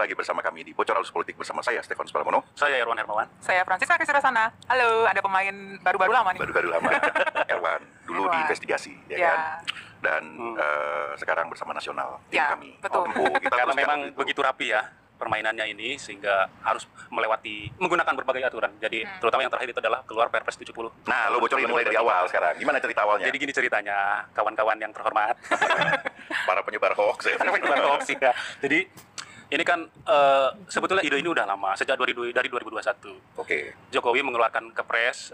lagi bersama kami di Bocor Halus Politik bersama saya Stefan Pramono. Saya Irwan Hermawan. Saya Francisca Kesirasana. Halo, ada pemain baru-baru lama nih. Baru-baru lama, Irwan. Dulu di investigasi, ya kan? Dan sekarang bersama nasional tim kami. Betul. Kita Karena memang begitu rapi ya permainannya ini, sehingga harus menggunakan berbagai aturan. Jadi terutama yang terakhir itu adalah keluar Perpres 70. Nah, lo bocorin mulai dari awal sekarang. Gimana cerita awalnya? Jadi gini ceritanya, kawan-kawan yang terhormat. Para penyebar hoax ya. Penyebar hoax ya. Jadi ini kan sebetulnya ide ini udah lama, sejak dari 2021. Oke. Jokowi mengeluarkan Kepres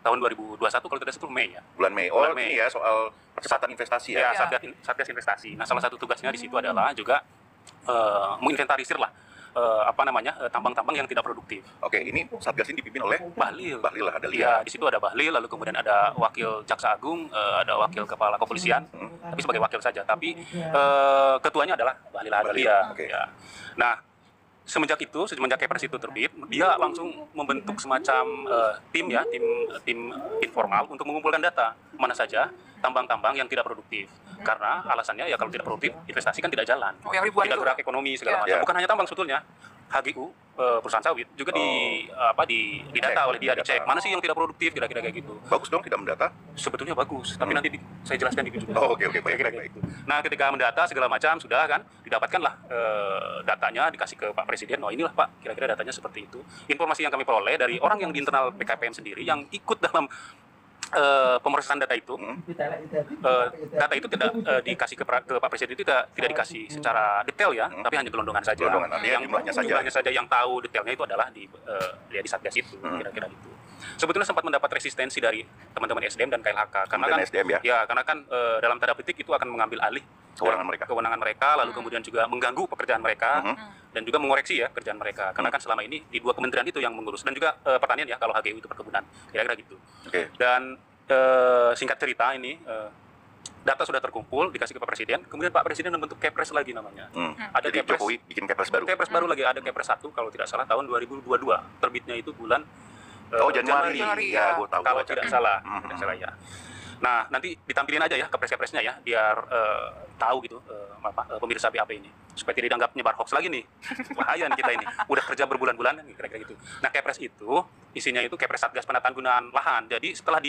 tahun 2021 kalau tidak salah Mei ya. Bulan Mei. Bulan Mei. Ini ya soal percepatan investasi ya. Ya, Satgas investasi. Nah, salah satu tugasnya di situ adalah juga menginventarisir lah tambang-tambang yang tidak produktif. Oke, ini Satgas ini dipimpin oleh Bahlil. Bahlil lah, ada Ya, lihat. di situ ada Bahlil, lalu kemudian ada wakil Jaksa Agung, ada wakil Kepala Kepolisian, tapi sebagai wakil saja. Tapi ketuanya adalah Bahlil Adalia. Oke. Ya. Nah, semenjak Kepres itu terbit, dia langsung membentuk semacam tim informal untuk mengumpulkan data mana saja tambang-tambang yang tidak produktif. Karena alasannya ya kalau tidak produktif, investasi kan tidak jalan. Oh, yang ribuan tidak itu. gerak ekonomi segala macam. Ya. Bukan hanya tambang sebetulnya. HGU, perusahaan sawit juga didata oleh dia, dicek mana sih yang tidak produktif, kira-kira kayak gitu. Bagus dong tidak mendata? Sebetulnya bagus, tapi nanti saya jelaskan di video. Oh, oke, baik. Nah, ketika mendata segala macam sudah kan didapatkanlah datanya, dikasih ke Pak Presiden. Oh, inilah Pak, kira-kira datanya seperti itu. Informasi yang kami peroleh dari orang yang di internal BKPM sendiri yang ikut dalam pemrosesan data itu, data itu tidak dikasih ke Pak Presiden, itu tidak dikasih secara detail ya, tapi hanya gelondongan saja. Gelondongan, artinya jumlahnya saja. Yang tahu detailnya itu adalah di Satgas itu, kira-kira gitu. Sebetulnya sempat mendapat resistensi dari teman-teman SDM dan KLHK, karena kan SDM karena kan dalam tanda petik itu akan mengambil alih kewenangan mereka, lalu kemudian juga mengganggu pekerjaan mereka dan juga mengoreksi ya kerjaan mereka, karena kan selama ini di dua kementerian itu yang mengurus, dan juga pertanian ya kalau HGU itu perkebunan, kira-kira gitu. Dan singkat cerita ini data sudah terkumpul, dikasih ke Pak Presiden, kemudian Pak Presiden membentuk Kepres lagi namanya. Ada Jadi Jokowi bikin Kepres baru. Kepres baru lagi, ada Kepres 1 kalau tidak salah tahun 2022. Terbitnya itu bulan Januari. Ya, gue tahu. Kalau tidak salah, ya. Nah, nanti ditampilin aja ya Kepres-Kepresnya ya, biar tahu gitu pemirsa BAP ini, supaya tidak dianggap nyebar hoax lagi nih. Bahaya nih kita ini. Udah kerja berbulan-bulan kira-kira gitu. Nah, Kepres itu isinya itu Kepres Satgas Penataan Gunaan Lahan. Jadi setelah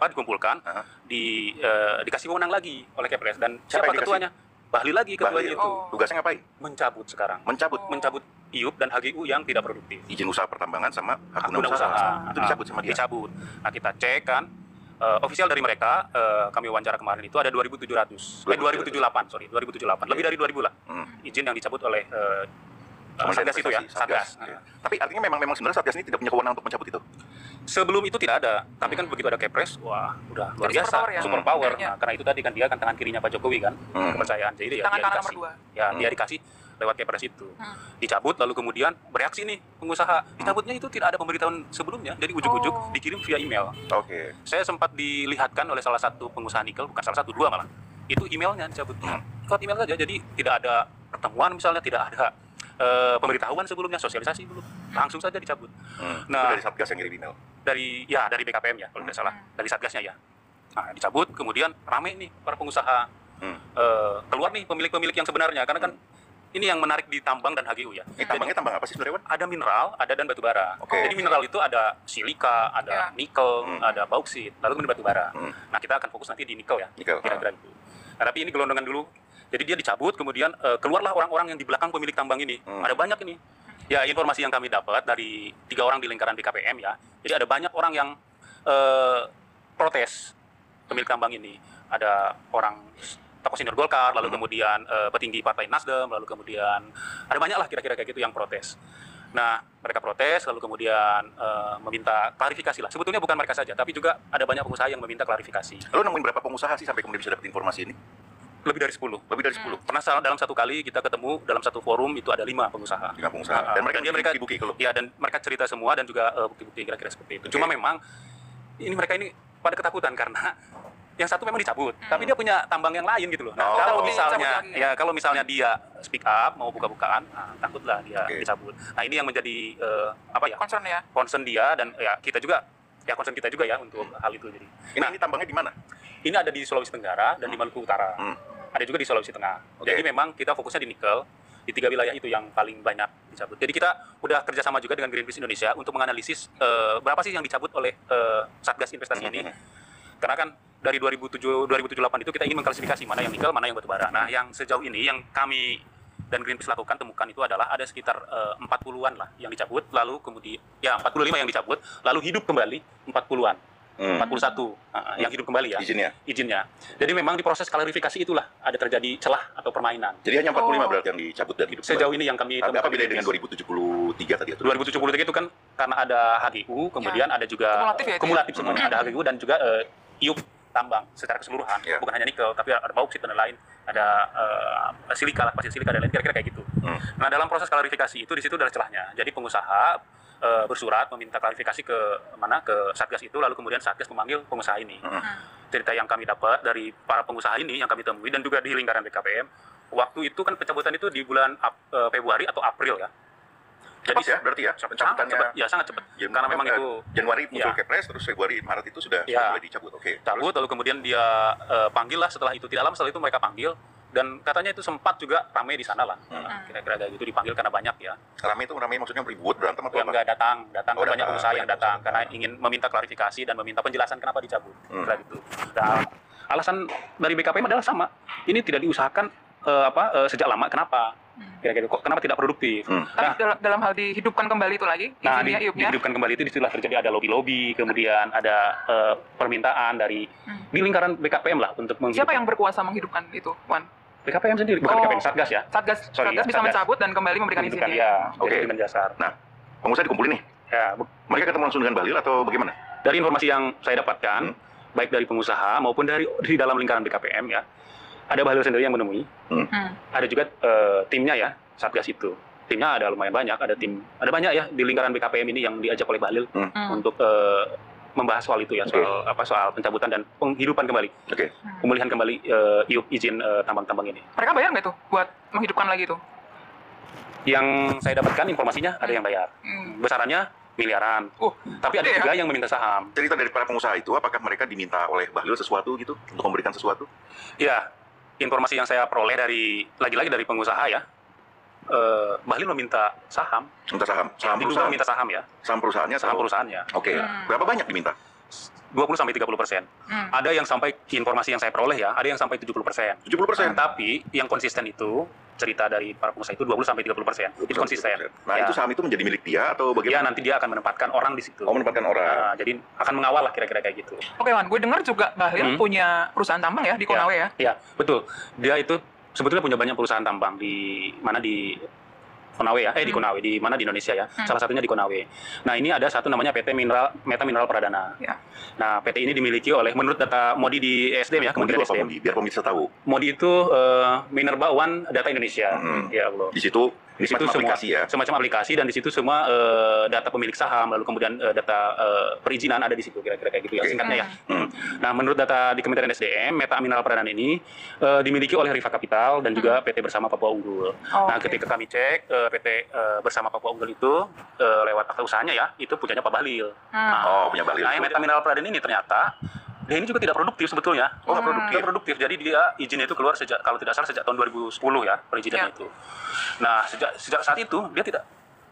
dikumpulkan, dikasih wewenang lagi oleh Kepres, dan siapa ketuanya? Bahlil lagi ketuanya itu. Tugasnya ngapain? Mencabut sekarang. Mencabut IUP dan HGU yang tidak produktif. izin usaha pertambangan sama hak guna Guna usaha. Itu dicabut sama dia. Dicabut. Nah, kita cek kan official dari mereka, kami wawancara kemarin itu ada 2.700. 2078. Lebih dari 2.000 lah. Izin yang dicabut oleh Satgas itu ya, Satgas. Tapi artinya memang sebenarnya Satgas ini tidak punya kewenangan untuk mencabut itu. Sebelum itu tidak ada, tapi kan begitu ada Kepres, wah udah luar Jadi biasa, super power. Ya. Nah, karena itu tadi kan dia kan tangan kirinya Pak Jokowi kan, kepercayaan. Jadi ya Tangan dia kanan dikasih, nomor 2. ya dia dikasih lewat Kepres itu, dicabut, lalu kemudian bereaksi nih pengusaha. Dicabutnya itu tidak ada pemberitahuan sebelumnya, jadi ujuk-ujuk dikirim via email. Oke. Saya sempat dilihatkan oleh salah satu pengusaha nikel, bukan salah satu, dua malah, itu emailnya dicabut. Lewat email saja, jadi tidak ada pertemuan misalnya, tidak ada pemberitahuan sebelumnya, sosialisasi belum, langsung saja dicabut. Nah, itu dari Satgas yang ngirim email. Dari BKPM ya kalau tidak salah, dari Satgasnya ya. Nah, dicabut, kemudian rame nih para pengusaha, keluar nih pemilik-pemilik yang sebenarnya, karena kan ini yang menarik di tambang dan HGU ya. Ini tambangnya tambang apa sih sebenarnya, Wan? Ada mineral, ada dan batu bara. Jadi mineral itu ada silika, ada nikel, ada bauksit, lalu kemudian batu bara. Nah, kita akan fokus nanti di nikel ya, kira-kira itu. Nah, tapi ini gelondongan dulu. Jadi dia dicabut, kemudian keluarlah orang-orang yang di belakang pemilik tambang ini. Ada banyak ini. Ya, informasi yang kami dapat dari 3 orang di lingkaran BKPM ya. Jadi ada banyak orang yang protes pemilik tambang ini. Ada orang tokoh senior Golkar, lalu kemudian petinggi Partai Nasdem, lalu kemudian ada banyak lah kira-kira kayak gitu yang protes. Nah, mereka protes, lalu kemudian meminta klarifikasi lah. Sebetulnya bukan mereka saja, tapi juga ada banyak pengusaha yang meminta klarifikasi. Lo nemuin berapa pengusaha sih sampai kemudian bisa dapat informasi ini? Lebih dari 10. Lebih dari 10. Pernah dalam satu kali kita ketemu dalam satu forum itu ada 5 pengusaha. 5 pengusaha. Dan mereka bukti-bukti kalau. Ya, dan mereka cerita semua dan juga bukti-bukti kira-kira seperti itu. Cuma memang mereka ini pada ketakutan karena yang satu memang dicabut, tapi dia punya tambang yang lain gitu loh. Nah, kalau misalnya dia speak up mau buka-bukaan, takutlah dia dicabut. Nah, ini yang menjadi concern dia, dan ya kita juga concern kita juga ya untuk hal itu. Jadi ini tambangnya di mana? Ini ada di Sulawesi Tenggara dan di Maluku Utara. Ada juga di Sulawesi Tengah. Jadi memang kita fokusnya di nikel. Di 3 wilayah itu yang paling banyak dicabut. Jadi kita udah kerjasama juga dengan Greenpeace Indonesia untuk menganalisis berapa sih yang dicabut oleh Satgas Investasi ini. Karena kan dari 2007-2008 itu kita ingin mengklasifikasi mana yang nikel, mana yang batu bara. Nah, yang sejauh ini yang kami dan Greenpeace lakukan temukan itu adalah ada sekitar 40-an lah yang dicabut, lalu kemudian ya 45 yang dicabut, lalu hidup kembali 40-an. 41 yang hidup kembali ya izinnya. Jadi memang di proses klarifikasi itulah ada terjadi celah atau permainan. Jadi hanya 45 berarti yang dicabut dan hidup sejauh ini yang kami temukan. Apa beda dengan 2073 tadi? 2073 itu kan karena ada HGU, kemudian ada juga kumulatif semuanya, ada HGU dan juga iup tambang secara keseluruhan, bukan hanya nikel, tapi ada bauksit dan lain-lain, ada silika lah, pasir silika dan lain, kira-kira kayak gitu. Nah, dalam proses klarifikasi itu di situ adalah celahnya. Jadi pengusaha bersurat meminta klarifikasi ke Satgas itu, lalu kemudian Satgas memanggil pengusaha ini. Cerita yang kami dapat dari para pengusaha ini yang kami temui dan juga di lingkaran BKPM, waktu itu kan pencabutan itu di bulan Februari atau April ya. Jadi ya, berarti ya pencabutannya sangat cepat. Karena memang itu Januari muncul Kepres, terus Februari, Maret itu sudah mulai dicabut. Cabut, lalu kemudian dia panggil lah setelah itu. Tidak lama setelah itu mereka panggil, dan katanya itu sempat juga ramai di sana lah. Kira-kira kayak gitu, dipanggil karena banyak ya. Ramai itu maksudnya ribut, berantem atau apa? Enggak, datang banyak pengusaha yang datang karena ingin meminta klarifikasi dan meminta penjelasan kenapa dicabut. Kira gitu. Nah, alasan dari BKPM adalah sama. Ini tidak diusahakan sejak lama, kenapa? Kira-kira kok kenapa tidak produktif? Tapi dalam hal dihidupkan kembali itu lagi, izinnya, dihidupkan kembali itu disitulah terjadi ada lobby-lobby, kemudian ada permintaan dari di lingkaran BKPM lah untuk menghidupkan. Siapa yang berkuasa menghidupkan itu, Wan? BKPM sendiri, bukan BKPM, Satgas ya. Satgas bisa mencabut dan kembali memberikan izinnya. Ya, dengan dasar. Nah, pengusaha dikumpulin nih. Ya, mereka ketemu langsung dengan Bahlil atau bagaimana? Dari informasi yang saya dapatkan, baik dari pengusaha maupun dari dalam lingkaran BKPM ya, ada Bahlil sendiri yang menemui. Ada juga timnya ya, Satgas itu. Timnya ada lumayan banyak, ada banyak ya di lingkaran BKPM ini yang diajak oleh Bahlil untuk membahas soal itu ya, soal pencabutan dan penghidupan kembali. Pemulihan kembali izin tambang-tambang ini. Mereka bayar nggak tuh buat menghidupkan lagi tuh? Yang saya dapatkan informasinya ada yang bayar. Besarannya miliaran. Tapi ada juga yang meminta saham. Cerita dari para pengusaha itu, apakah mereka diminta oleh Bahlil sesuatu gitu untuk memberikan sesuatu? Ya, informasi yang saya peroleh lagi-lagi dari pengusaha ya, Bahlil meminta saham. Minta saham? Saham perusahaan? Minta saham ya. Saham perusahaannya? Saham perusahaannya. Berapa banyak diminta? 20-30%. Ada yang sampai, informasi yang saya peroleh ya, ada yang sampai 70%. 70%? Tapi yang konsisten itu, cerita dari para pengusaha itu 20-30%. Itu konsisten. Nah, itu saham itu menjadi milik dia atau bagaimana? Ya, nanti dia akan menempatkan orang di situ. Menempatkan orang. Jadi akan mengawal lah kira-kira kayak gitu. Oke, Wan, gue dengar juga Bahlil punya perusahaan tambang ya di Konawe ya? Iya, betul. Dia itu sebetulnya punya banyak perusahaan tambang di Konawe ya, di Konawe, di mana di Indonesia ya. Salah satunya di Konawe. Nah, ini ada satu namanya PT Meta Mineral Pradana. Nah, PT ini dimiliki oleh, menurut data Modi di SDM ya, Kementerian SDM. Biar pemirsa tahu. Modi itu Minerba One Data Indonesia. Ya Allah. Di situ semacam aplikasi, dan di situ semua data pemilik saham, lalu kemudian data perizinan ada di situ, kira-kira kayak gitu ya, singkatnya ya. Nah, menurut data di Kementerian SDM, Meta Mineral Pradana ini dimiliki oleh Riva Capital dan juga PT Bersama Papua Unggul. Nah, ketika kami cek, PT Bersama Papua Unggul itu lewat akta usahanya ya, itu punyanya Pak Bahlil. Punya Bahlil. Nah, Meta Mineral Pradana ini ternyata dia ini juga tidak produktif sebetulnya. Tidak produktif. Jadi dia izinnya itu keluar kalau tidak salah sejak tahun 2010 ya, perizinannya itu. Nah, sejak saat itu dia tidak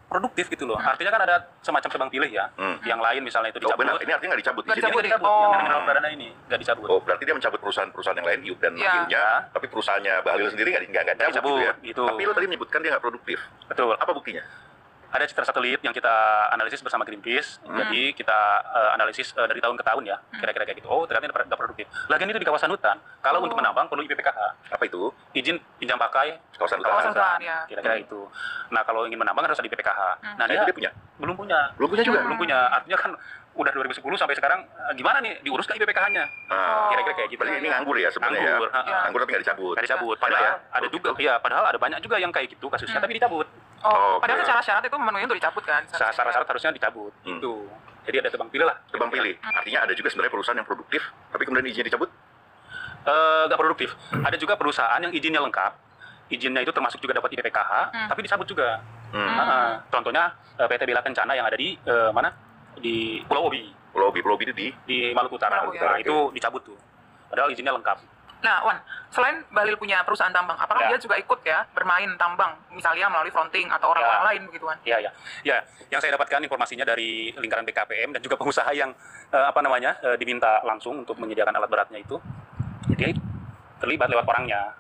produktif gitu loh. Artinya kan ada semacam tebang pilih ya. Yang lain misalnya itu dicabut. Benar, ini artinya nggak dicabut. Nggak dicabut. Yang Mineral Pradana ini nggak dicabut. Berarti dia mencabut perusahaan-perusahaan yang lain, IUP dan Bahlilnya, tapi perusahaannya Bahlil sendiri nggak dicabut gitu ya. Tapi lo tadi menyebutkan dia nggak produktif. Betul. Apa buktinya? Ada citra satelit yang kita analisis bersama Greenpeace. Jadi kita analisis dari tahun ke tahun ya, kira-kira kayak gitu. Ternyata tidak produktif. Lagian itu di kawasan hutan. Kalau untuk menambang perlu IPPKH. Apa itu? Izin pinjam pakai kawasan hutan. Ya. Kira-kira itu. Nah, kalau ingin menambang harus ada IPPKH. Nah, dia punya? Belum punya. Belum punya juga? Belum punya. Artinya kan udah 2010 sampai sekarang gimana nih diurus ke IPPKH-nya? Kira-kira kayak gitu. Berarti ini nganggur ya sebenarnya. Nganggur tapi nggak dicabut. Nggak dicabut. Padahal ada juga, padahal ada banyak juga yang kayak gitu kasusnya tapi dicabut. Padahal secara syarat itu memenuhi untuk dicabut kan? Syarat harusnya dicabut. Itu. Jadi ada tebang pilih lah. Tebang pilih. Artinya ada juga sebenarnya perusahaan yang produktif, tapi kemudian izinnya dicabut? Nggak produktif. Ada juga perusahaan yang izinnya lengkap. Izinnya itu termasuk juga dapat IPPKH, tapi dicabut juga. Contohnya PT Bela Kencana yang ada di mana? Di Pulau Obi. Pulau Obi itu di Maluku Utara. Nah, itu dicabut tuh. Padahal izinnya lengkap. Nah, Wan, selain Bahlil punya perusahaan tambang, apakah dia juga ikut ya bermain tambang, misalnya melalui fronting atau orang-orang lain begitu, Wan? Ya. Yang saya dapatkan informasinya dari lingkaran BKPM dan juga pengusaha yang diminta langsung untuk menyediakan alat beratnya itu, dia terlibat lewat orangnya.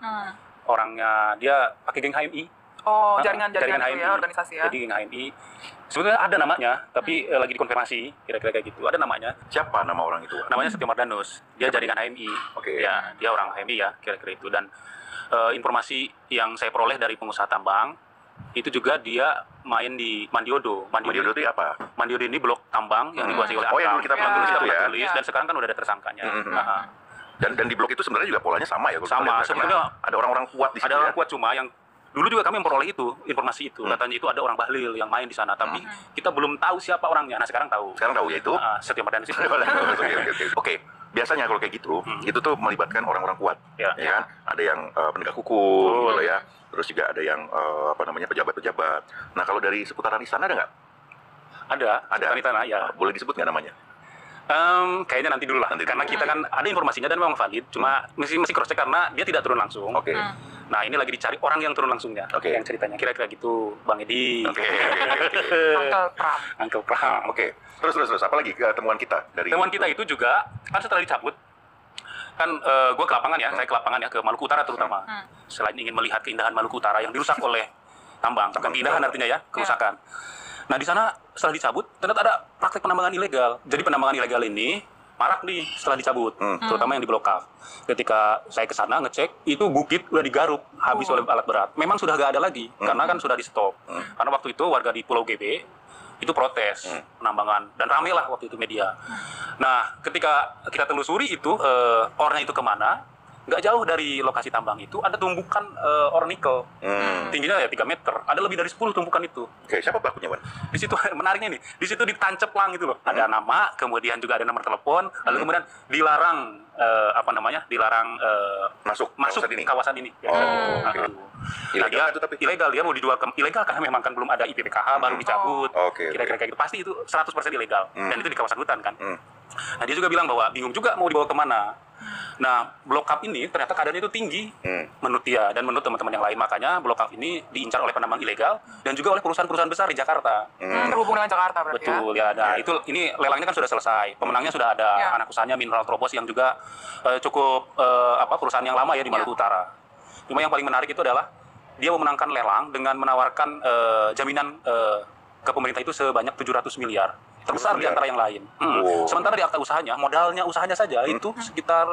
Orangnya dia pakai geng HMI. Oh, jaringan itu HMI. ya, organisasi ya. Jadi geng HMI. Sebetulnya ada namanya, tapi lagi dikonfirmasi, kira-kira kayak gitu. Ada namanya. Siapa nama orang itu? Namanya Setio Mardanus. Dia jaringan HMI. Oke. Ya, dia orang HMI ya, kira-kira itu. Dan informasi yang saya peroleh dari pengusaha tambang, itu juga dia main di Mandiodo. Mandiodo itu apa? Mandiodo ini blok tambang yang dikuasai oleh Oh, yang Antam. dulu kita pernah tulis itu ya? Tulis, dan sekarang kan udah ada tersangkanya. Dan di blog itu sebenarnya juga polanya sama ya? Sama, sebenarnya ada orang-orang kuat di situ ada orang ya? kuat, cuma yang dulu juga kami memperoleh itu, informasi itu. Katanya itu ada orang Bahlil yang main di sana, tapi kita belum tahu siapa orangnya. Nah, sekarang tahu. Sekarang tahu ya itu? Setio Mardanus itu. Oke, biasanya kalau kayak gitu, itu tuh melibatkan orang-orang kuat, Ya. kan? Ada yang penegak hukum, gitu ya. Terus juga ada yang pejabat-pejabat. Nah, kalau dari seputaran istana ada nggak? Ada. Tanah, ya. Boleh disebut nggak namanya? Kayaknya nanti dulu lah, karena kita kan ada informasinya dan memang valid, cuma masih cross check karena dia tidak turun langsung. Oke. Nah, ini lagi dicari orang yang turun langsungnya. Oke. Yang ceritanya kira-kira gitu, Bang Edi. Oke. Uncle Pram. Uncle Pram. Oke. Terus apalagi temuan kita dari Temuan kita itu juga kan setelah dicabut, kan gue ke lapangan ya, saya ke lapangan ya, ke Maluku Utara terutama. Selain ingin melihat keindahan Maluku Utara yang dirusak oleh tambang, bukan keindahan artinya ya, kerusakan. Nah, di sana setelah dicabut ternyata ada praktek penambangan ilegal. Jadi penambangan ilegal ini marak nih setelah dicabut, terutama yang di Blok K. Ketika saya ke sana ngecek, itu bukit udah digaruk habis oleh alat berat. Memang sudah gak ada lagi karena kan sudah di stop. Karena waktu itu warga di Pulau GB itu protes penambangan dan rame lah waktu itu media. Nah, ketika kita telusuri itu orangnya itu kemana, nggak jauh dari lokasi tambang itu ada tumbukan ore nikel. Tingginya ya 3 meter. Ada lebih dari 10 tumbukan itu. Oke, siapa pelakunya, Wan? Di situ menariknya nih, di situ ditancap lang gitu loh. Ada nama, kemudian juga ada nomor telepon, lalu kemudian dilarang dilarang Masuk kawasan ini. Oh, oke. Ilegal itu tapi ilegal, dia mau dijual ilegal karena memang kan belum ada IPPKH baru dicabut. Oke. Kira-kira kayak gitu. Pasti itu 100% ilegal. Dan itu di kawasan hutan kan. Nah, dia juga bilang bahwa bingung juga mau dibawa kemana. Nah, Blok Cup ini ternyata keadaannya itu tinggi menurut dia dan menurut teman-teman yang lain. Makanya Blok Cup ini diincar oleh penambang ilegal dan juga oleh perusahaan-perusahaan besar di Jakarta. Terhubung dengan Jakarta berarti Betul ya. Nah, itu ini lelangnya kan sudah selesai. Pemenangnya sudah ada anak usahanya Mineral Tropos yang juga cukup perusahaan yang lama ya di Maluku Utara. Cuma yang paling menarik itu adalah dia memenangkan lelang dengan menawarkan jaminan ke pemerintah itu sebanyak 700 miliar. Terbesar di antara yang lain. Sementara di akta usahanya, modalnya usahanya saja itu sekitar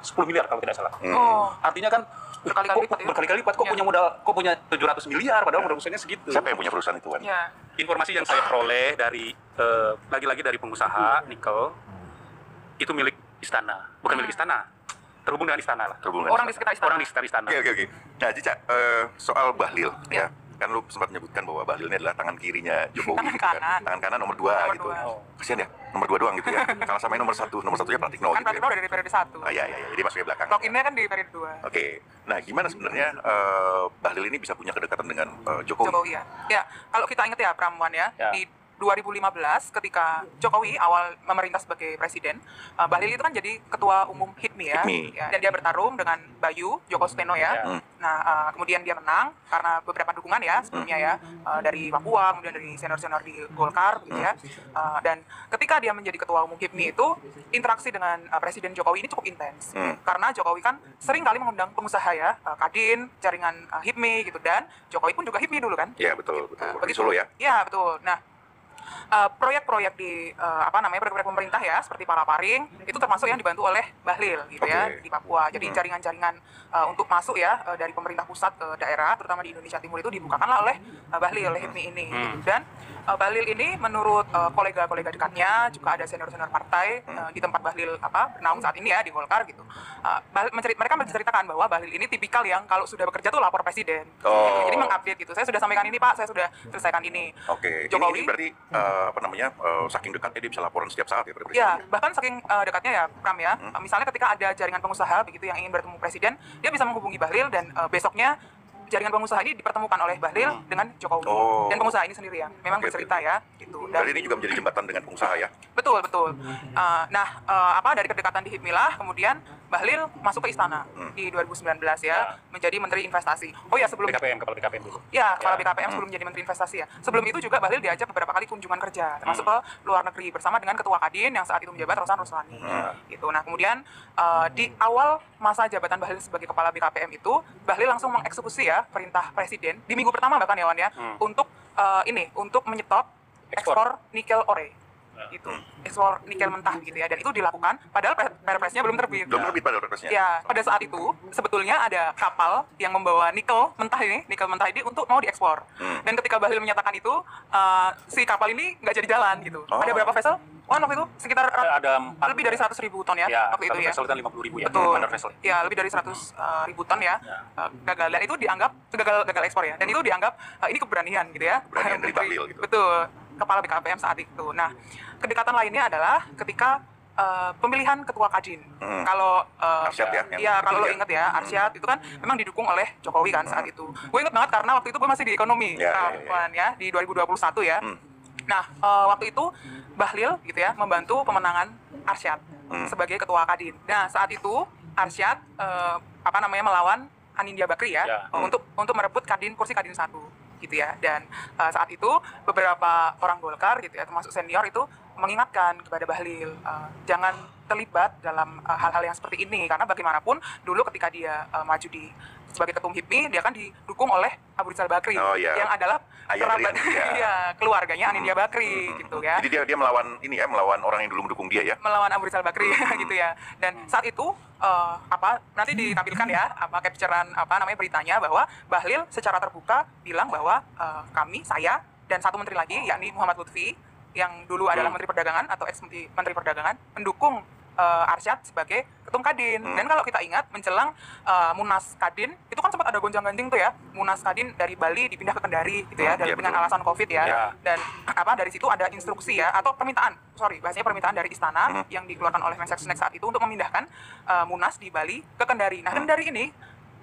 10 miliar kalau tidak salah. Artinya kan berkali-kali lipat kok punya modal, kok punya 700 miliar padahal modal usahanya segitu. siapa yang punya perusahaan itu, Wan? Ya. Informasi yang saya peroleh dari lagi-lagi dari pengusaha nikel itu milik istana, bukan milik istana, terhubung dengan istana lah. Orang di sekitar istana. Orang di sekitar istana. Oke. Nah, Cica, soal Bahlil ya. Kan lu sempat menyebutkan bahwa Bahlil ini adalah tangan kirinya Jokowi. Tangan gitu kanan. kan. Tangan kanan nomor 2 gitu. dua. Kasihan ya, nomor 2 doang gitu ya. Kalau sama nomor 1, nomor 1-nya Pratikno Kan gitu Pratikno ya. dari periode 1. Oh iya, jadi masuknya belakang. Loginnya kan di periode 2. Oke. Nah, gimana sebenarnya Bahlil ini bisa punya kedekatan dengan Jokowi? Jokowi ya. Ya, kalau kita ingat ya Pramwan ya, Ya. di 2015 ketika Jokowi awal memerintah sebagai presiden, Bahlil itu kan jadi ketua umum HIPMI ya. HIPMI. Ya, dan dia bertarung dengan Bayu Joko Steno ya. Nah, kemudian dia menang karena beberapa dukungan ya sebelumnya ya, dari Papua, kemudian dari senior-senior di Golkar gitu ya. Dan ketika dia menjadi ketua umum HIPMI itu interaksi dengan Presiden Jokowi ini cukup intens. Karena Jokowi kan sering kali mengundang pengusaha ya, Kadin, jaringan HIPMI gitu, dan Jokowi pun juga HIPMI dulu kan. Iya, betul. Di Begitu. Solo ya. Iya, betul. Nah, proyek-proyek di proyek-proyek pemerintah ya seperti Palaparing itu termasuk yang dibantu oleh Bahlil gitu ya di Papua. Jadi jaringan-jaringan untuk masuk ya dari pemerintah pusat ke daerah terutama di Indonesia Timur itu dibukakanlah oleh Bahlil, oleh HIPMI ini gitu. Dan Bahlil ini menurut kolega-kolega dekatnya juga ada senior-senior partai di tempat Bahlil bernaung saat ini ya di Golkar gitu. Mereka menceritakan bahwa Bahlil ini tipikal yang kalau sudah bekerja tuh lapor presiden. Gitu. Jadi mengupdate gitu. Saya sudah sampaikan ini Pak, saya sudah selesaikan ini. Oke. Jokowi Ini berarti saking dekatnya dia bisa laporan setiap saat ya pada presiden. ya, bahkan saking dekatnya ya Pram ya. Misalnya ketika ada jaringan pengusaha begitu yang ingin bertemu presiden, dia bisa menghubungi Bahlil dan besoknya jaringan pengusaha ini dipertemukan oleh Bahlil dengan Jokowi. Dan pengusaha ini sendiri yang memang bercerita ya gitu. Dan Berarti ini juga menjadi jembatan dengan pengusaha ya. betul. Dari kedekatan di HIPMI lah kemudian Bahlil masuk ke istana di 2019 ya, menjadi Menteri Investasi. Oh ya, sebelum BKPM, kepala BKPM dulu. ya, kepala BKPM sebelum menjadi Menteri Investasi ya. Sebelum itu juga Bahlil diajak beberapa kali kunjungan kerja, termasuk ke luar negeri bersama dengan Ketua Kadin yang saat itu menjabat Rosan Roslani. Gitu. Nah, kemudian di awal masa jabatan Bahlil sebagai kepala BKPM itu, Bahlil langsung mengeksekusi ya perintah Presiden di minggu pertama bahkan ya Wan ya, untuk untuk menyetop ekspor nikel ore. Itu ekspor nikel mentah gitu ya, dan itu dilakukan padahal Perpresnya belum terbit. Belum terbit pada Perpresnya. Ya, pada saat itu sebetulnya ada kapal yang membawa nikel mentah ini untuk mau diekspor. Dan ketika Bahlil menyatakan itu, si kapal ini nggak jadi jalan gitu. Ada berapa vessel? Waktu itu sekitar Ada lebih dari 100.000 ton ya, waktu itu ya. Vessel kan 50.000 ya. Betul. Under vessel. Ya, lebih dari 100.000 ton ya. Gagal, dan itu dianggap gagal ekspor ya. Dan itu dianggap ini keberanian gitu ya. Keberanian dari Bahlil gitu. Betul. Kepala BKPM saat itu. Nah, kedekatan lainnya adalah ketika pemilihan ketua Kadin. Kalau Arsyad ya, yang iya, kalau lo ketiga. ingat ya, Arsyad itu kan memang didukung oleh Jokowi kan saat itu. Gue ingat banget karena waktu itu gue masih di ekonomi, ya, di 2021 ya. Nah, waktu itu Bahlil gitu ya membantu pemenangan Arsyad sebagai ketua Kadin. Nah, saat itu Arsyad melawan Anindya Bakri ya, untuk merebut kursi Kadin 1 gitu ya. Dan saat itu beberapa orang Golkar gitu ya, termasuk senior itu mengingatkan kepada Bahlil jangan terlibat dalam hal-hal yang seperti ini, karena bagaimanapun dulu ketika dia maju sebagai ketum HIPMI, dia kan didukung oleh Abu Rizal Bakri yang adalah kerabat keluarganya Anindya Bakri gitu ya. Jadi dia melawan orang yang dulu mendukung dia ya. Melawan Abu Rizal Bakri gitu ya. Dan saat itu nanti ditampilkan ya capturean beritanya bahwa Bahlil secara terbuka bilang bahwa saya dan satu menteri lagi yakni Muhammad Lutfi yang dulu adalah Menteri Perdagangan atau ex Menteri Perdagangan mendukung Arsyad sebagai ketum Kadin. Dan kalau kita ingat menjelang Munas Kadin itu kan sempat ada gonjang-ganjing tuh ya, Munas Kadin dari Bali dipindah ke Kendari gitu ya, dengan alasan Covid ya. Dan dari situ ada instruksi ya atau permintaan dari istana yang dikeluarkan oleh Mensesnek saat itu untuk memindahkan Munas di Bali ke Kendari. Nah, Kendari ini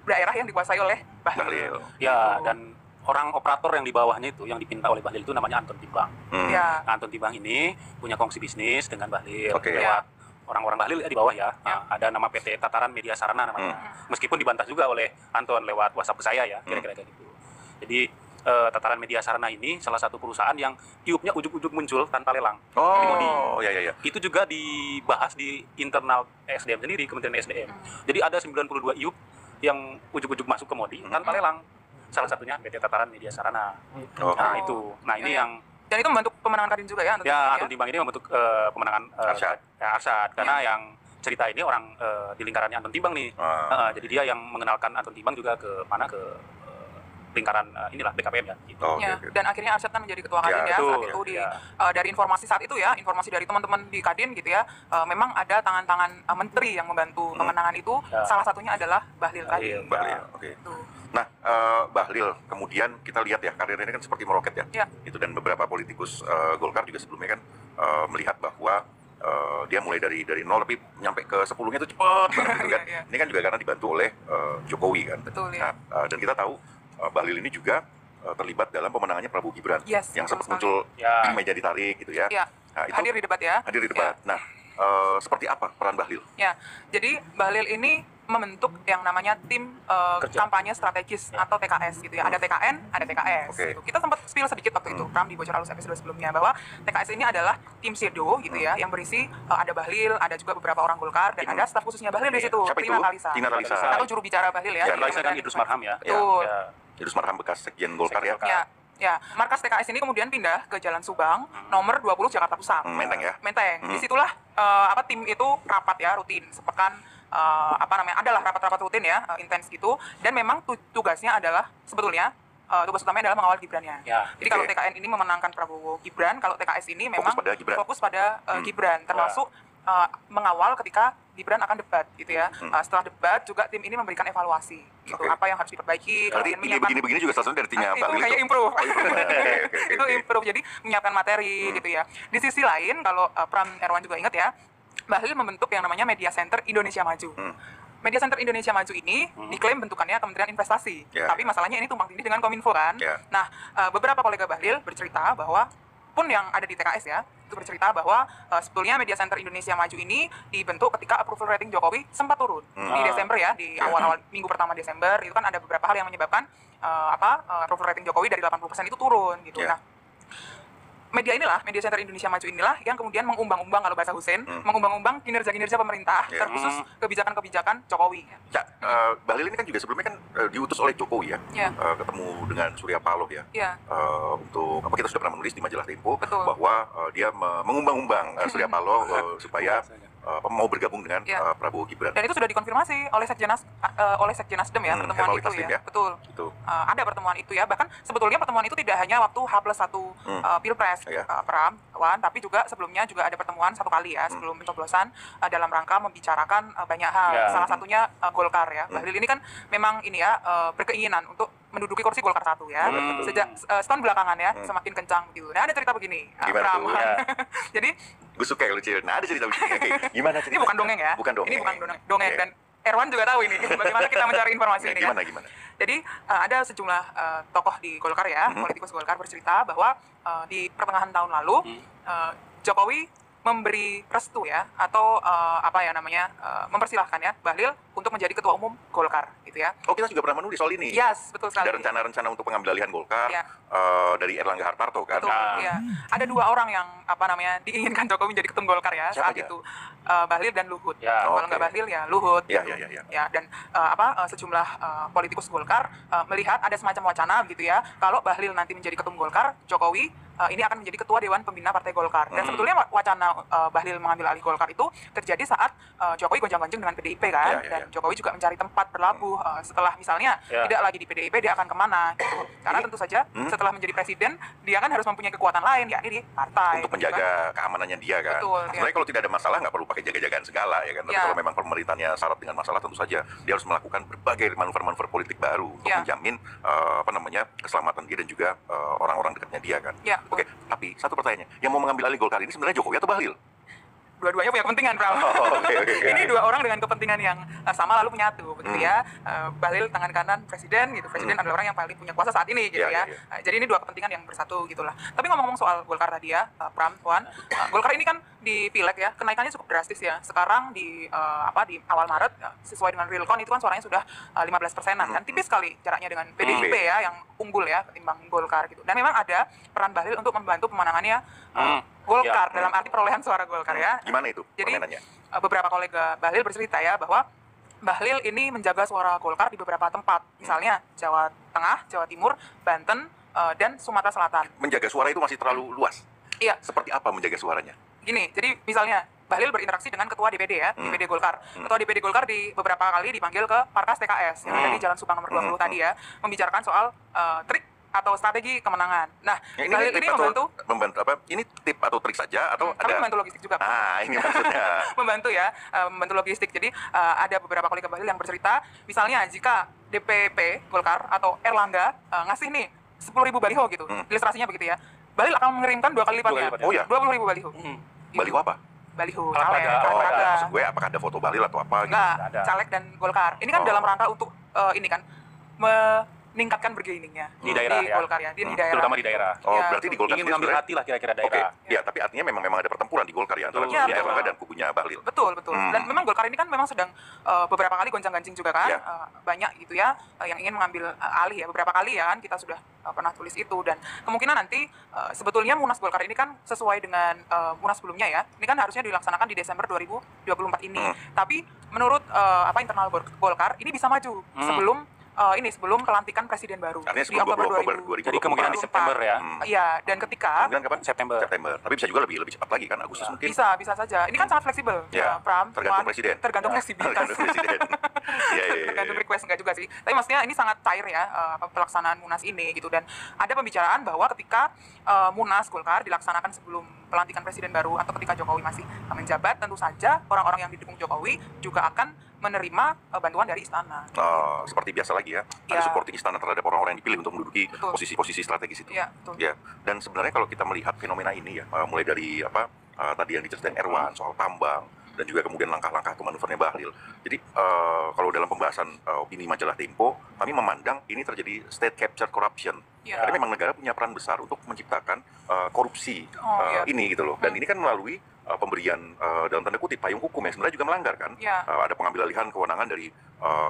daerah yang dikuasai oleh Bahlil. Ya, dan orang operator yang di bawahnya itu yang dipinta oleh Bahlil itu namanya Anton Timbang. Nah, Anton Timbang ini punya kongsi bisnis dengan Bahlil lewat orang-orang Bahlil di bawah ya. Ada nama PT Tataran Media Sarana namanya. Meskipun dibantah juga oleh Anton lewat WhatsApp ke saya ya, kira-kira kayak gitu. Jadi Tataran Media Sarana ini salah satu perusahaan yang tiupnya ujuk-ujuk muncul tanpa lelang. Ya. Itu juga dibahas di internal SDM sendiri, Kementerian SDM. Jadi ada 92 iup yang ujuk-ujuk masuk ke Modi tanpa lelang. Salah satunya PT Tataran Media Sarana. Nah, itu. Nah, ini yang dan itu membentuk pemenangan Kadin juga ya? Anton Timbang ini membentuk pemenangan Arsyad. Karena yang cerita ini orang di lingkarannya Anton Timbang nih. Jadi dia yang mengenalkan Anton Timbang juga ke lingkaran BKPM ya. Gitu. Dan akhirnya Arsyad kan menjadi ketua Kadin saat itu dari informasi saat itu ya, informasi dari teman-teman di Kadin gitu ya, memang ada tangan-tangan menteri yang membantu kemenangan itu. Salah satunya adalah Bahlil tadi. Nah, Bahlil kemudian kita lihat ya karirnya kan seperti meroket ya. Itu dan beberapa politikus Golkar juga sebelumnya kan melihat bahwa dia mulai dari nol tapi nyampe ke 10-nya itu cepat banget gitu kan. Ini kan juga karena dibantu oleh Jokowi kan. Betul ya. Nah, dan kita tahu Bahlil ini juga terlibat dalam pemenangannya Prabowo Gibran yang sempat muncul meja ditarik gitu ya. Nah, itu hadir di debat ya. Hadir di debat. Nah, seperti apa peran Bahlil? Ya, jadi Bahlil ini membentuk yang namanya tim kampanye strategis atau TKS gitu ya. Ada TKN, ada TKS gitu. Kita sempat spill sedikit waktu itu, Pram di Bocor Halus episode sebelumnya, bahwa TKS ini adalah tim Sirdo gitu ya, yang berisi ada Bahlil, ada juga beberapa orang Golkar, dan ada staf khususnya Bahlil di situ. Tina Talisa. Atau juru bicara Bahlil ya. Talisa kan Idrus Marham ya. Betul. Idrus Marham bekas Sekjen Golkar ya. Ya, markas TKS ini kemudian pindah ke Jalan Subang, nomor 20 Jakarta Pusat. Menteng ya? Menteng. Disitulah tim itu rapat ya, rutin, sepekan adalah rapat-rapat rutin ya, intens gitu. Dan memang tugasnya adalah sebetulnya tugas utamanya adalah mengawal Gibran-nya. Jadi kalau TKN ini memenangkan Prabowo Gibran, kalau TKS ini memang fokus pada Gibran, termasuk mengawal ketika Gibran akan debat gitu ya. Setelah debat juga tim ini memberikan evaluasi gitu, apa yang harus diperbaiki. Berarti ide begini-begini juga salah satu dari timnya Bahlil. Itu kayak improve. Itu improve, jadi menyiapkan materi gitu ya. Di sisi lain kalau Pram Erwan juga ingat ya, Bahlil membentuk yang namanya Media Center Indonesia Maju. Media Center Indonesia Maju ini diklaim bentukannya Kementerian Investasi, tapi masalahnya ini tumpang tindih dengan Kominfo kan. Nah, beberapa kolega Bahlil bercerita bahwa pun yang ada di TKS ya, itu bercerita bahwa sebetulnya Media Center Indonesia Maju ini dibentuk ketika approval rating Jokowi sempat turun di Desember ya, di awal-awal minggu pertama Desember itu kan ada beberapa hal yang menyebabkan approval rating Jokowi dari 80% itu turun gitu. Nah, media Center Indonesia Maju inilah yang kemudian mengumbang-umbang, kalau bahasa Hussein, mengumbang-umbang kinerja-kinerja pemerintah, terkhusus kebijakan-kebijakan Jokowi. Ya, Bahlil ini kan juga sebelumnya kan diutus oleh Jokowi ya, ketemu dengan Surya Paloh ya, untuk apa, kita sudah pernah menulis di majalah Tempo bahwa dia mengumbang-umbang Surya Paloh supaya mau bergabung dengan Prabowo Gibran. Dan itu sudah dikonfirmasi oleh Sekjen Nasdem ya, pertemuan itu ya. Betul. Ada pertemuan itu ya. Bahkan sebetulnya pertemuan itu tidak hanya waktu H+1 Pilpres, Pram, Wan, tapi juga sebelumnya juga ada pertemuan satu kali ya sebelum pencoblosan dalam rangka membicarakan banyak hal. Salah satunya Golkar ya. Bahlil ini kan memang ini ya berkeinginan untuk menduduki kursi Golkar 1 ya. Sejak setahun belakangan ya semakin kencang gitu. Nah, ada cerita begini. Gimana tuh? Jadi gue suka kalau cerita. Nah, ada cerita begini. Gimana cerita? Ini bukan dongeng ya. Bukan dongeng. Ini bukan dongeng dan Erwan juga tahu ini bagaimana kita mencari informasi ini kan. Gimana? Jadi ada sejumlah tokoh di Golkar ya, politikus Golkar bercerita bahwa di pertengahan tahun lalu Jokowi memberi restu ya, atau mempersilahkan ya Bahlil untuk menjadi ketua umum Golkar gitu ya. Oh, kita juga pernah menulis soal ini. Yes, betul sekali. Ada rencana-rencana untuk pengambil alihan Golkar dari Erlangga Hartarto kan. Betul, iya. Ada dua orang yang diinginkan Jokowi menjadi ketum Golkar ya. Siapa saat aja? itu Bahlil dan Luhut. Kalau nggak Bahlil ya Luhut. Ya, dan sejumlah politikus Golkar melihat ada semacam wacana gitu ya, kalau Bahlil nanti menjadi ketum Golkar, Jokowi ini akan menjadi ketua Dewan Pembina Partai Golkar. Dan sebetulnya wacana Bahlil mengambil alih Golkar itu terjadi saat Jokowi gonjang-ganjing dengan PDIP kan. Dan Jokowi juga mencari tempat berlabuh setelah misalnya tidak lagi di PDIP, dia akan kemana gitu. Karena tentu saja setelah menjadi presiden dia kan harus mempunyai kekuatan lain, yakni di partai untuk menjaga keamanannya dia kan. Betul, sebenarnya kalau tidak ada masalah nggak perlu pakai jaga-jagaan segala ya kan. Tapi kalau memang pemerintahnya syarat dengan masalah, tentu saja dia harus melakukan berbagai manuver-manuver politik baru untuk menjamin keselamatan dia dan juga orang-orang dekatnya dia kan. Oke, tapi satu pertanyaannya, yang mau mengambil alih Golkar ini sebenarnya Jokowi atau Bahlil? Dua-duanya punya kepentingan, Pram. Ini dua orang dengan kepentingan yang sama lalu menyatu, begitu ya. Bahlil tangan kanan presiden, gitu. Presiden adalah orang yang paling punya kuasa saat ini, gitu ya. Jadi ini dua kepentingan yang bersatu, gitulah. Tapi ngomong-ngomong soal Golkar tadi ya, Pram, Wan, Golkar ini kan di pileg ya, kenaikannya cukup drastis ya. Sekarang di awal Maret, sesuai dengan Realcon itu kan suaranya sudah 15%-an, dan tipis sekali jaraknya dengan PDIP ya, yang unggul ya ketimbang Golkar gitu. Dan memang ada peran Bahlil untuk membantu pemenangannya Golkar dalam arti perolehan suara Golkar ya. Gimana itu permainannya? Jadi beberapa kolega Bahlil bercerita ya bahwa Bahlil ini menjaga suara Golkar di beberapa tempat, misalnya Jawa Tengah, Jawa Timur, Banten, dan Sumatera Selatan. Menjaga suara itu masih terlalu luas? Iya. Seperti apa menjaga suaranya? Gini, jadi misalnya Bahlil berinteraksi dengan ketua DPD ya, DPD Golkar. Ketua DPD Golkar beberapa kali dipanggil ke Parkas TKS yang ada di Jalan Subang nomor 20 tadi ya, membicarakan soal trik atau strategi kemenangan. Nah, Bahlil ini membantu apa? Ini tip atau trik saja atau kami membantu logistik juga. Ini maksudnya. membantu logistik. Jadi ada beberapa kolega Bahlil yang bercerita, misalnya jika DPP Golkar atau Erlangga ngasih nih 10.000 baliho gitu, ilustrasinya begitu ya, Bahlil akan mengirimkan 2 kali lipatnya. Oh ya? 20.000 baliho. Baliho apa? Baliho caleg, Erlangga. Maksud gue apakah ada foto Bahlil atau apa gitu? Enggak, caleg dan Golkar. Ini kan dalam rangka untuk ini kan meningkatkan bargainingnya di daerah Golkar ya, di daerah. Terutama di daerah. Oh, berarti di Golkar ingin mengambil hati lah kira-kira daerah. Oke. Ya, tapi artinya memang ada pertempuran di Golkar ya antara kubunya Erlangga dan kubunya Bahlil. Betul. Dan memang Golkar ini kan memang sedang beberapa kali goncang-gancing juga kan, banyak gitu ya yang ingin mengambil alih ya, beberapa kali ya kan kita sudah pernah tulis itu. Dan kemungkinan nanti sebetulnya Munas Golkar ini kan sesuai dengan Munas sebelumnya ya, ini kan harusnya dilaksanakan di Desember 2024 ini. Tapi menurut internal Golkar ini bisa maju sebelum pelantikan presiden baru. Artinya di sebelum Oktober 2024. Jadi kemungkinan di September ya. Iya, dan ketika Kemudian kapan? September. Tapi bisa juga lebih cepat lagi kan, Agustus mungkin. bisa saja. Ini kan sangat fleksibel, Pram. Tergantung presiden. Tergantung fleksibilitas. Tergantung presiden. Tergantung request enggak juga sih. Tapi maksudnya ini sangat cair ya pelaksanaan Munas ini gitu, dan ada pembicaraan bahwa ketika Munas Golkar dilaksanakan sebelum pelantikan presiden baru atau ketika Jokowi masih menjabat, tentu saja orang-orang yang didukung Jokowi juga akan menerima bantuan dari istana. Seperti biasa lagi ya, ada supporting istana terhadap orang-orang yang dipilih untuk menduduki posisi-posisi strategis itu. Ya. Dan sebenarnya kalau kita melihat fenomena ini ya, mulai dari tadi yang diceritain Erwan soal tambang, dan juga kemudian langkah-langkah atau manuvernya Bahlil. Jadi kalau dalam pembahasan opini majalah Tempo, kami memandang ini terjadi state capture corruption. Karena memang negara punya peran besar untuk menciptakan korupsi ini gitu loh. Dan ini kan melalui pemberian dalam tanda kutip payung hukum yang sebenarnya juga melanggar kan. Ada pengambil alihan kewenangan dari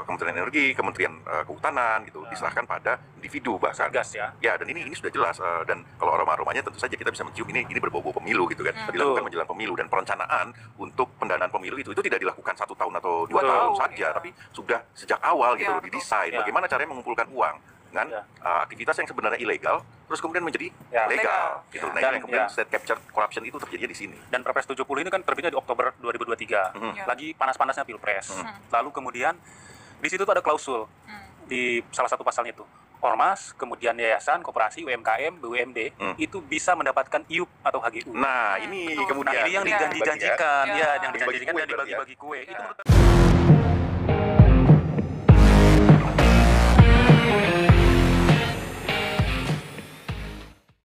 Kementerian Energi, Kementerian Kehutanan gitu, diserahkan pada individu bahkan. Gas ya. Ya, dan ini sudah jelas dan kalau aroma-aromanya tentu saja kita bisa mencium ini berbau-bau pemilu gitu kan. Dilakukan menjelang pemilu dan perencanaan untuk pendanaan pemilu itu tidak dilakukan 1 tahun atau 2 tahun saja, tapi sudah sejak awal gitu didesain bagaimana caranya mengumpulkan uang dengan aktivitas yang sebenarnya ilegal terus kemudian menjadi legal gitu. Nah, ini yang kemudian state capture corruption itu terjadi di sini. Dan Perpres 70 ini kan terbitnya di Oktober 2023. Lagi panas-panasnya Pilpres. Lalu kemudian di situ tuh ada klausul di salah satu pasalnya itu. Ormas, kemudian yayasan, koperasi, UMKM, BUMD itu bisa mendapatkan IUP atau HGU. Nah, ini kemudian ini yang dijanji-janjikan, yang dijanjikan dan dibagi-bagi kue. Itu menurut